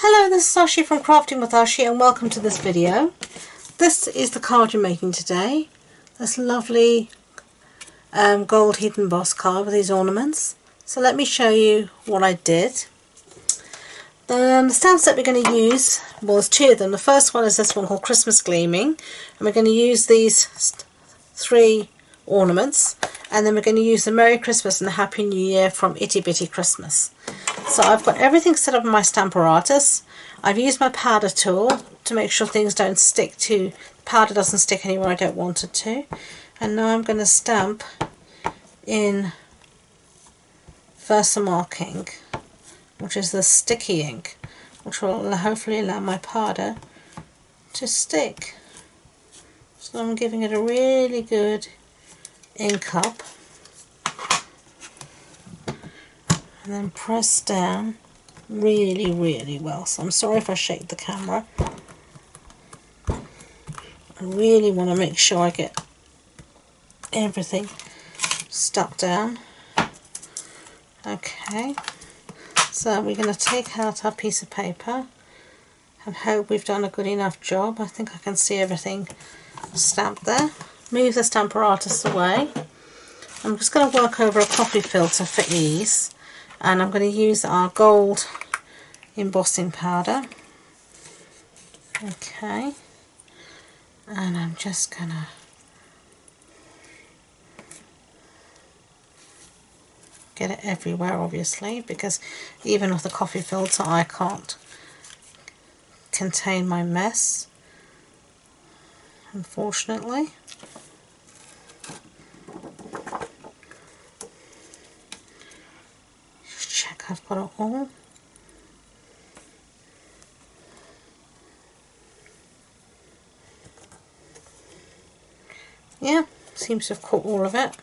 Hello, this is Ashi from Crafting with Ashi and welcome to this video. This is the card you're making today. This lovely gold heat emboss card with these ornaments. So let me show you what I did. The stamps that we're going to use, well, there's two of them. The first one is this one called Christmas Gleaming, and we're going to use these three ornaments, and then we're going to use the Merry Christmas and the Happy New Year from Itty Bitty Christmas. So I've got everything set up in my Stamparatus. I've used my powder tool to make sure things don't stick to, the powder doesn't stick anywhere I don't want it to. And now I'm going to stamp in Versamark ink, which is the sticky ink, which will hopefully allow my powder to stick. So I'm giving it a really good ink up. And then press down really well. So I'm sorry if I shake the camera. I really want to make sure I get everything stuck down. Okay, so we're going to take out our piece of paper and hope we've done a good enough job. I think I can see everything stamped there. Move the Stamparatus away. I'm just going to work over a coffee filter for ease. And I'm going to use our gold embossing powder. Okay, and I'm just going to get it everywhere, obviously, because even with the coffee filter I can't contain my mess, unfortunately. I've got it all. Yeah, seems to have caught all of it.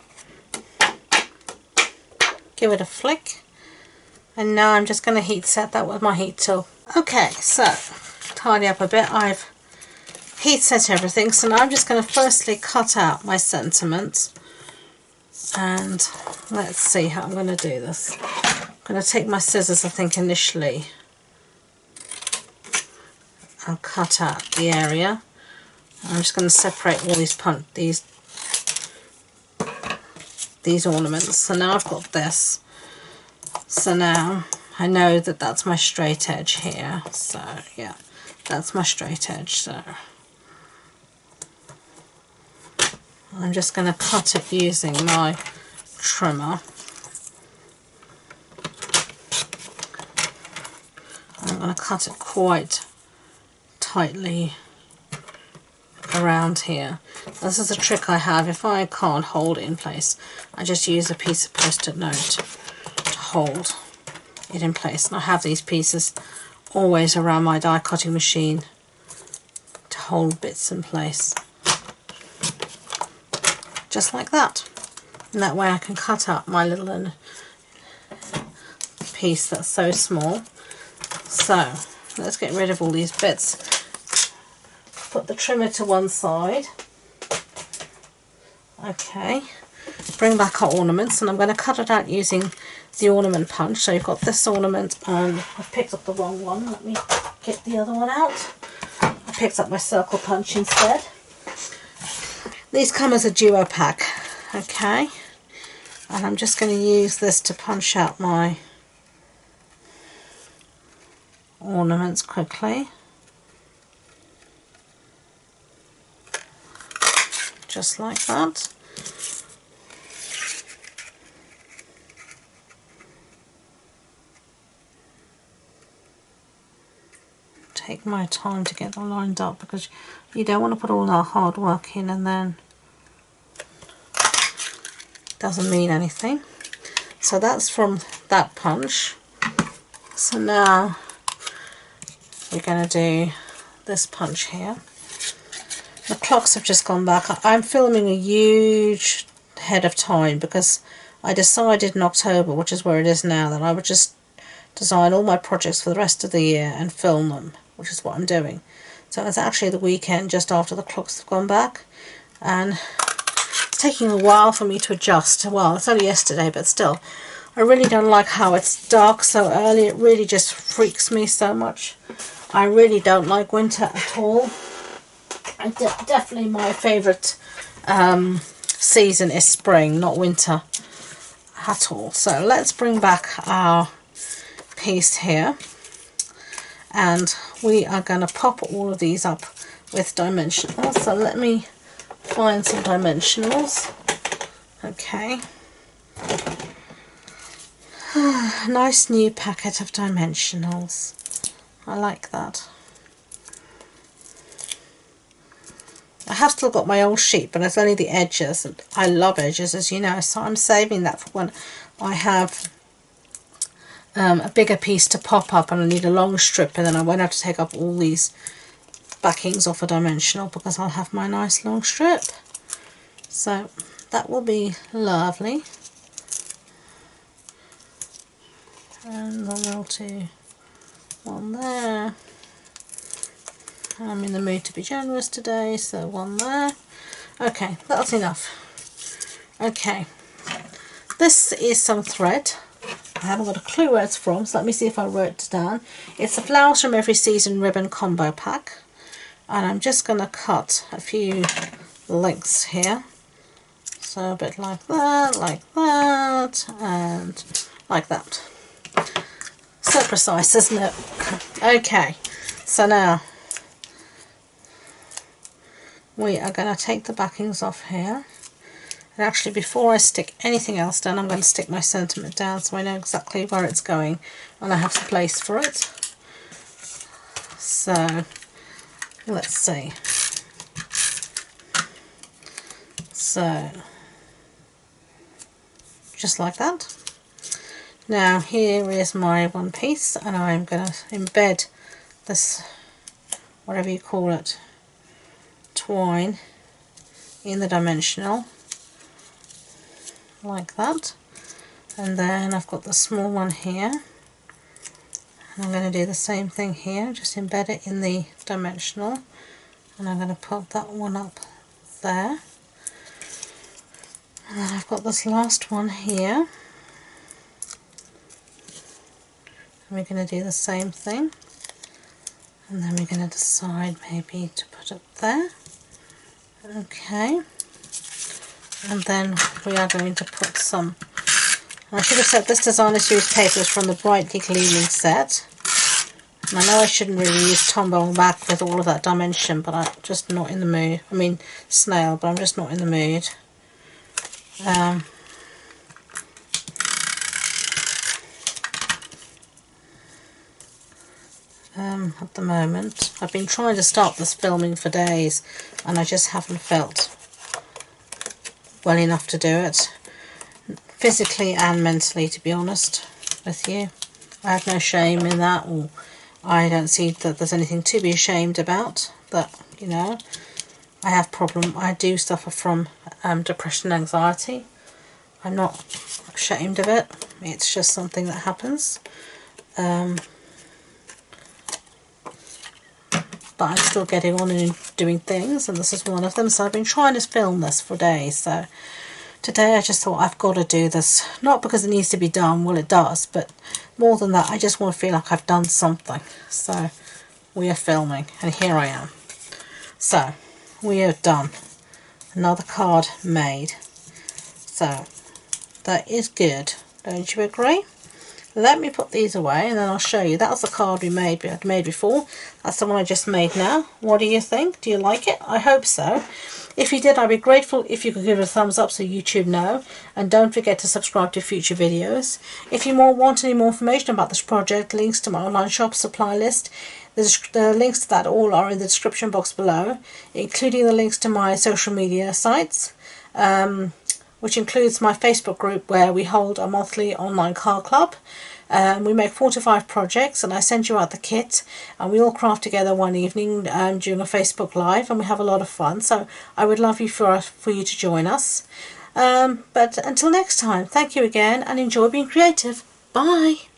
Give it a flick. And now I'm just going to heat set that with my heat tool. Okay, so tidy up a bit. I've heat set everything. So now I'm just going to firstly cut out my sentiments. And let's see how I'm going to do this. I'm going to take my scissors, I think, initially and cut out the area. I'm just going to separate all these ornaments. So now I've got this. So now I know that that's my straight edge here. So yeah, that's my straight edge. So I'm just going to cut it using my trimmer. I'm going to cut it quite tightly around here. This is a trick I have. If I can't hold it in place, I just use a piece of post-it note to hold it in place. And I have these pieces always around my die cutting machine to hold bits in place. Just like that. And that way I can cut up my little piece that's so small. So let's get rid of all these bits. Put the trimmer to one side. Okay, bring back our ornaments, and I'm going to cut it out using the ornament punch. So you've got this ornament, and I've picked up the wrong one. Let me get the other one out. I picked up my circle punch instead. These come as a duo pack. Okay, and I'm just going to use this to punch out my ornaments quickly, just like that. Take my time to get them lined up, because you don't want to put all that hard work in and then it doesn't mean anything. So that's from that punch. So now we're going to do this punch here. The clocks have just gone back. I'm filming a huge head of time because I decided in October, which is where it is now, that I would just design all my projects for the rest of the year and film them, which is what I'm doing. So it's actually the weekend just after the clocks have gone back, and it's taking a while for me to adjust. Well, it's only yesterday, but still. I really don't like how it's dark so early. It really just freaks me so much. I really don't like winter at all. And definitely my favourite season is spring, not winter at all. So let's bring back our piece here, and we are going to pop all of these up with dimensionals. So let me find some dimensionals. Okay. Nice new packet of dimensionals. I like that. I have still got my old sheet, but it's only the edges, and I love edges, as you know, so I'm saving that for when I have a bigger piece to pop up and I need a long strip, and then I won't have to take up all these backings off a dimensional because I'll have my nice long strip. So that will be lovely. And then we'll do one there. I'm in the mood to be generous today, so one there. Okay, that's enough. Okay, this is some thread. I haven't got a clue where it's from, so let me see if I wrote it down. It's the Flowers from Every Season ribbon combo pack, and I'm just going to cut a few lengths here. So a bit like that, and like that. So precise, isn't it? Okay, so now we are going to take the backings off here. And actually, before I stick anything else down, I'm going to stick my sentiment down so I know exactly where it's going and I have the place for it. So let's see. So just like that. Now here is my one piece, and I'm going to embed this, whatever you call it, twine in the dimensional like that. And then I've got the small one here, and I'm going to do the same thing here, just embed it in the dimensional, and I'm going to put that one up there. And then I've got this last one here, and we're going to do the same thing, and then we're going to decide maybe to put it there. Okay, and then we are going to put some, I should have said this designer series paper is from the Brightly Gleaming set, and I know I shouldn't really use Tombow back with all of that dimension, but I'm just not in the mood. I mean snail, but I'm just not in the mood. At the moment. I've been trying to start this filming for days, and I just haven't felt well enough to do it, physically and mentally, to be honest with you. I have no shame in that, or I don't see that there's anything to be ashamed about, but you know, I do suffer from depression and anxiety. I'm not ashamed of it, it's just something that happens. But I'm still getting on and doing things, and this is one of them. So I've been trying to film this for days, so today I just thought I've got to do this, not because it needs to be done, well it does, but more than that, I just want to feel like I've done something. So we are filming, and here I am. So we are done, another card made, so that is good, don't you agree? Let me put these away, and then I'll show you. That was the card we made before. That's the one I just made now. What do you think? Do you like it? I hope so. If you did, I'd be grateful if you could give it a thumbs up so YouTube know. And don't forget to subscribe to future videos. If you want any more information about this project, links to my online shop supply list, the links to that all are in the description box below, including the links to my social media sites. Which includes my Facebook group where we hold a monthly online card club. We make 4 to 5 projects, and I send you out the kit, and we all craft together one evening during a Facebook Live, and we have a lot of fun. So I would love you for you to join us. But until next time, thank you again, and enjoy being creative. Bye!